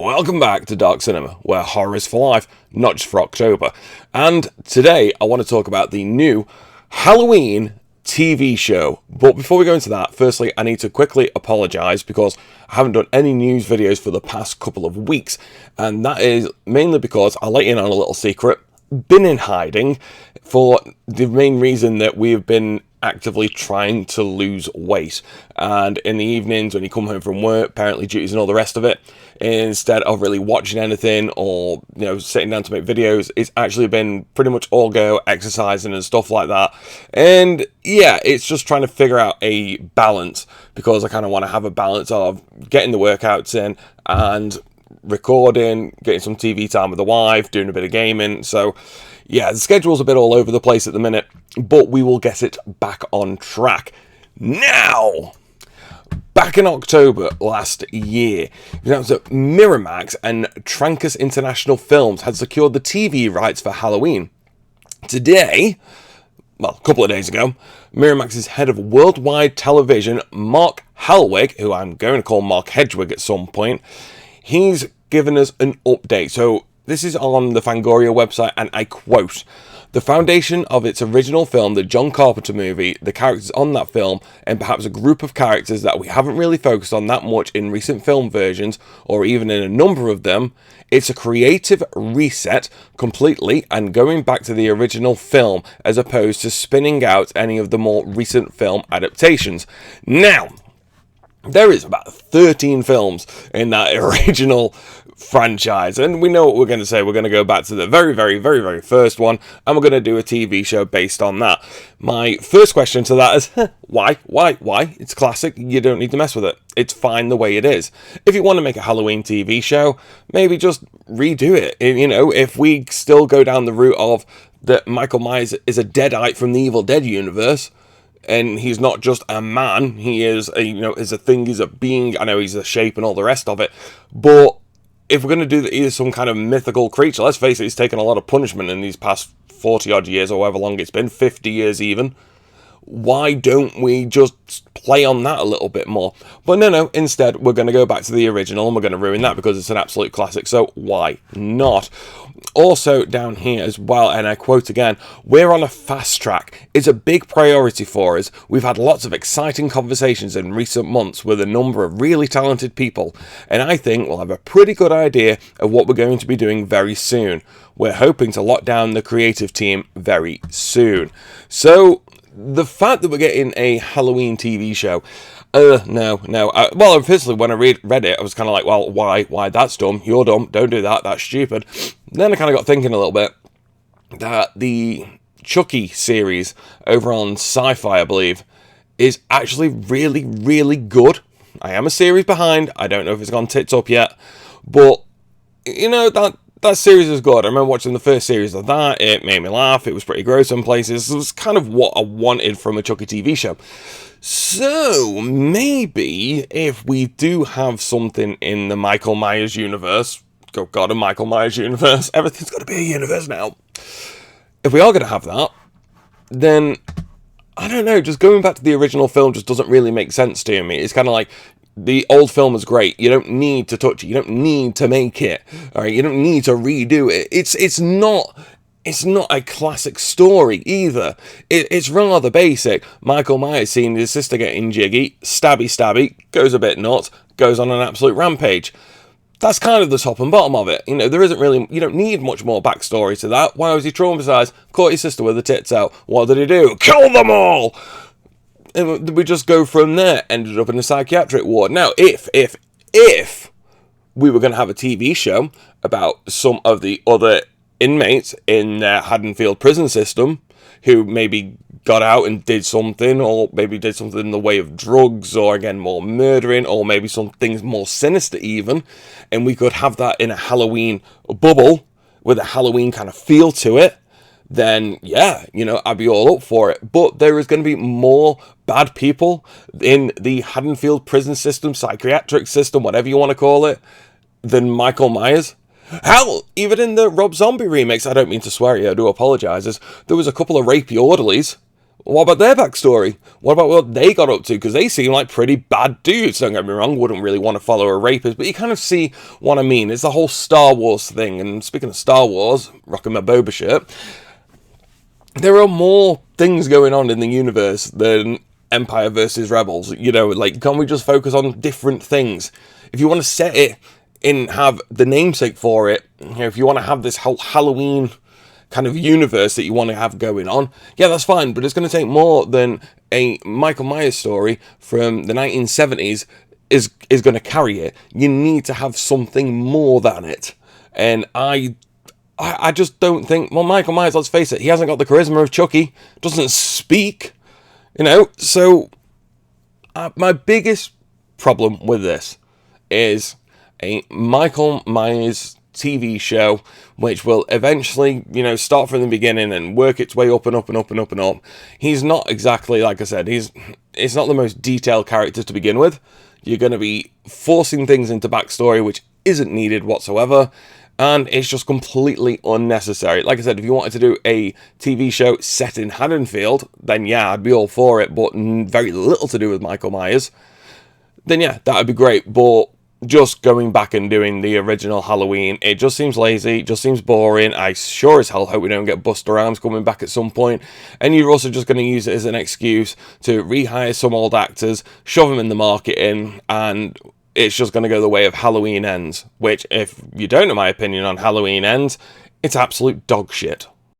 Welcome back to Dark Cinema, where horror is for life, not just for October. And today I want to talk about the new Halloween TV show. But before we go into that, firstly, I need to quickly apologise because I haven't done any news videos for the past couple of weeks. And that is mainly because, I'll let you in on a little secret, been in hiding for the main reason that we've been actively trying to lose weight. And in the evenings when you come home from work, apparently duties and all the rest of it, instead of really watching anything or sitting down to make videos, it's actually been pretty much all go exercising and stuff like that. And yeah, it's just trying to figure out a balance, because I kind of want to have a balance of getting the workouts in and recording, getting some TV time with the wife, doing a bit of gaming. So yeah, the schedule's a bit all over the place at the minute, but we will get it back on track. Now, back in October last year, it announced that Miramax and Trancas International Films had secured the TV rights for Halloween. Today, well, a couple of days ago, Miramax's head of worldwide television, Mark Helwig, who I'm going to call Mark Hedgwig at some point, he's given us an update. So this is on the Fangoria website, and I quote, "The foundation of its original film, the John Carpenter movie, the characters on that film, and perhaps a group of characters that we haven't really focused on that much in recent film versions, or even in a number of them, it's a creative reset completely and going back to the original film as opposed to spinning out any of the more recent film adaptations." Now, there is about 13 films in that original franchise, and we know what we're going to say. We're going to go back to the very first one, and we're going to do a TV show based on that. My first question to that is, why? It's classic. You don't need to mess with it. It's fine the way it is. If you want to make a Halloween TV show, maybe just redo it. If we still go down the route of that Michael Myers is a deadite from the Evil Dead universe, and he's not just a man, he is is a thing, he's a being. I know he's a shape and all the rest of it, but if we're going to do that, he's some kind of mythical creature. Let's face it, he's taken a lot of punishment in these past 40 odd years, or however long it's been, 50 years even. Why don't we just play on that a little bit more? But no, instead we're going to go back to the original, and we're going to ruin that because it's an absolute classic, so why not? Also down here as well, and I quote again, "We're on a fast track. It's a big priority for us. We've had lots of exciting conversations in recent months with a number of really talented people, and I think we'll have a pretty good idea of what we're going to be doing very soon. We're hoping to lock down the creative team very soon." So the fact that we're getting a Halloween TV show, no. Well, firstly, when I read it, I was kind of like, well, why? That's dumb. You're dumb. Don't do that. That's stupid. Then I kind of got thinking a little bit that the Chucky series over on Sci-Fi, I believe, is actually really good. I am a series behind. I don't know if it's gone tits up yet, but that series is good. I remember watching the first series of that. It made me laugh. It was pretty gross in places. It was kind of what I wanted from a Chucky TV show. So maybe if we do have something in the Michael Myers universe, oh God, a Michael Myers universe, everything's got to be a universe now. If we are going to have that, then I don't know, just going back to the original film just doesn't really make sense to me. It's kind of like, the old film is great. You don't need to touch it. You don't need to make it. All right, you don't need to redo it. It's not a classic story either. It's rather basic. Michael Myers seeing his sister getting jiggy, stabby, goes a bit nuts, goes on an absolute rampage. That's kind of the top and bottom of it. There isn't really, you don't need much more backstory to that. Why was he traumatized? Caught his sister with the tits out. What did he do? Kill them all! And we just go from there. Ended up in a psychiatric ward. Now, if we were going to have a TV show about some of the other inmates in their Haddonfield prison system who maybe got out and did something, or maybe did something in the way of drugs, or again more murdering, or maybe some things more sinister even, and we could have that in a Halloween bubble with a Halloween kind of feel to it, then yeah, I'd be all up for it. But there is going to be more bad people in the Haddonfield prison system, psychiatric system, whatever you want to call it, than Michael Myers. Hell, even in the Rob Zombie remakes, I don't mean to swear here, I do apologise, there was a couple of rapey orderlies. What about their backstory? What about what they got up to? Because they seem like pretty bad dudes, don't get me wrong. Wouldn't really want to follow a rapist, but you kind of see what I mean. It's the whole Star Wars thing. And speaking of Star Wars, rocking my Boba shirt, there are more things going on in the universe than Empire versus Rebels. You know, like, can't we just focus on different things? If you want to set it in, have the namesake for it, you know, if you want to have this whole Halloween kind of universe that you want to have going on, yeah, that's fine, but it's going to take more than a Michael Myers story from the 1970s is going to carry it. You need to have something more than it. And I just don't think, well, Michael Myers, let's face it, he hasn't got the charisma of Chucky, doesn't speak, you know, so my biggest problem with this is a Michael Myers TV show, which will eventually, you know, start from the beginning and work its way up and up and up and up and up. He's not exactly, like I said, it's not the most detailed character to begin with. You're going to be forcing things into backstory which isn't needed whatsoever, and it's just completely unnecessary. Like I said, if you wanted to do a TV show set in Haddonfield, then yeah, I'd be all for it, but very little to do with Michael Myers, then yeah, that would be great. But just going back and doing the original Halloween, it just seems lazy, it just seems boring. I sure as hell hope we don't get Buster Rhymes coming back at some point. And you're also just going to use it as an excuse to rehire some old actors, shove them in the marketing, and it's just going to go the way of Halloween Ends, which, if you don't know my opinion on Halloween Ends, it's absolute dog shit.